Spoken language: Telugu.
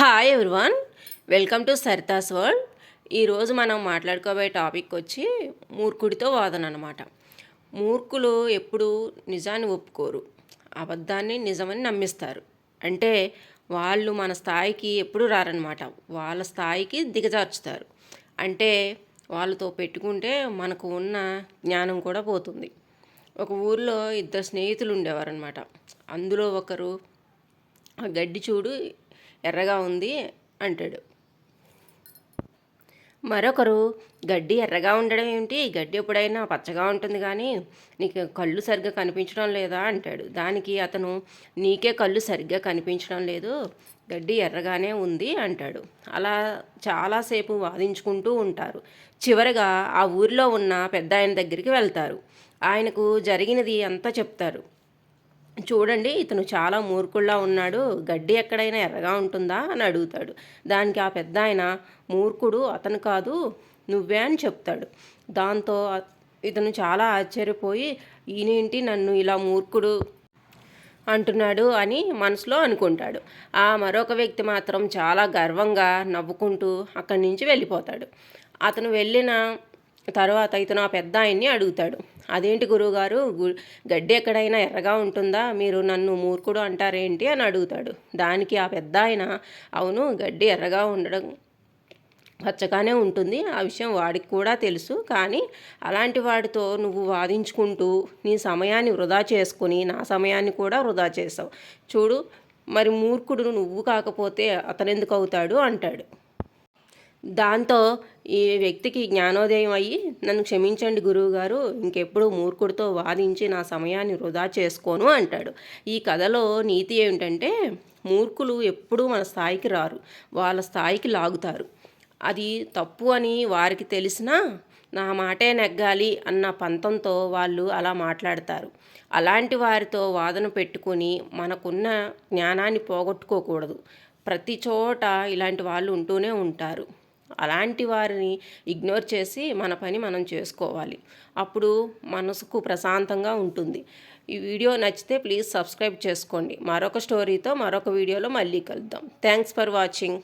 Hi everyone, welcome to Sarita's world. ఈరోజు మనం మాట్లాడుకోబోయే టాపిక్ వచ్చి మూర్ఖుడితో వాదన అనమాట. మూర్ఖులు ఎప్పుడు నిజాన్ని ఒప్పుకోరు, అబద్ధాన్ని నిజమని నమ్మిస్తారు. అంటే వాళ్ళు మన స్థాయికి ఎప్పుడు రారనమాట, వాళ్ళ స్థాయికి దిగజార్చుతారు. అంటే వాళ్ళతో పెట్టుకుంటే మనకు ఉన్న జ్ఞానం కూడా పోతుంది. ఒక ఊర్లో ఇద్దరు స్నేహితులు ఉండేవారనమాట. అందులో ఒకరు ఆ గడ్డి చూడు ఎర్రగా ఉంది అంటాడు. మరొకరు గడ్డి ఎర్రగా ఉండడం ఏమిటి, గడ్డి ఎప్పుడైనా పచ్చగా ఉంటుంది కానీ నీకు కళ్ళు సరిగ్గా కనిపించడం లేదా అంటాడు. దానికి అతను నీకే కళ్ళు సరిగ్గా కనిపించడం లేదు, గడ్డి ఎర్రగానే ఉంది అంటాడు. అలా చాలాసేపు వాదించుకుంటూ ఉంటారు. చివరగా ఆ ఊరిలో ఉన్న పెద్ద ఆయన దగ్గరికి వెళ్తారు. ఆయనకు జరిగినది అంతా చెప్తారు. చూడండి, ఇతను చాలా మూర్ఖుల్లా ఉన్నాడు, గడ్డి ఎక్కడైనా ఎర్రగా ఉంటుందా అని అడుగుతాడు. దానికి ఆ పెద్ద ఆయన, మూర్ఖుడు అతను కాదు నువ్వే అని చెప్తాడు. దాంతో ఇతను చాలా ఆశ్చర్యపోయి, ఈయనేంటి నన్ను ఇలా మూర్ఖుడు అంటున్నాడు అని మనసులో అనుకుంటాడు. ఆ మరొక వ్యక్తి మాత్రం చాలా గర్వంగా నవ్వుకుంటూ అక్కడి నుంచి వెళ్ళిపోతాడు. అతను వెళ్ళిన తర్వాత ఇతను ఆ పెద్ద ఆయన్ని అడుగుతాడు, అదేంటి గురువుగారు, గడ్డి ఎక్కడైనా ఎర్రగా ఉంటుందా, మీరు నన్ను మూర్ఖుడు అంటారేంటి అని అడుగుతాడు. దానికి ఆ పెద్ద ఆయన, అవును, గడ్డి ఎర్రగా ఉండడం పచ్చగానే ఉంటుంది, ఆ విషయం వాడికి కూడా తెలుసు, కానీ అలాంటి వాడితో నువ్వు వాదించుకుంటూ నీ సమయాన్ని వృధా చేసుకుని నా సమయాన్ని కూడా వృధా చేసావు. చూడు, మరి మూర్ఖుడు నువ్వు కాకపోతే అతను ఎందుకు అవుతాడు అంటాడు. దాంతో ఈ వ్యక్తికి జ్ఞానోదయం అయ్యి, నన్ను క్షమించండి గురువుగారు, ఇంకెప్పుడు మూర్ఖుడితో వాదించి నా సమయాన్ని వృధా చేసుకోను అంటాడు. ఈ కథలో నీతి ఏమిటంటే, మూర్ఖులు ఎప్పుడూ మన స్థాయికి రారు, వాళ్ళ స్థాయికి లాగుతారు. అది తప్పు అని వారికి తెలిసినా నా మాటే నెగ్గాలి అన్న పంతంతో వాళ్ళు అలా మాట్లాడతారు. అలాంటి వారితో వాదన పెట్టుకుని మనకున్న జ్ఞానాన్ని పోగొట్టుకోకూడదు. ప్రతి చోట ఇలాంటి వాళ్ళు ఉంటూనే ఉంటారు. అలాంటి వారిని ఇగ్నోర్ చేసి మన పని మనం చేసుకోవాలి. అప్పుడు మనసుకు ప్రశాంతంగా ఉంటుంది. ఈ వీడియో నచ్చితే ప్లీజ్ సబ్స్క్రైబ్ చేసుకోండి. మరొక స్టోరీతో మరొక వీడియోలో మళ్ళీ కలుద్దాం. Thanks for watching.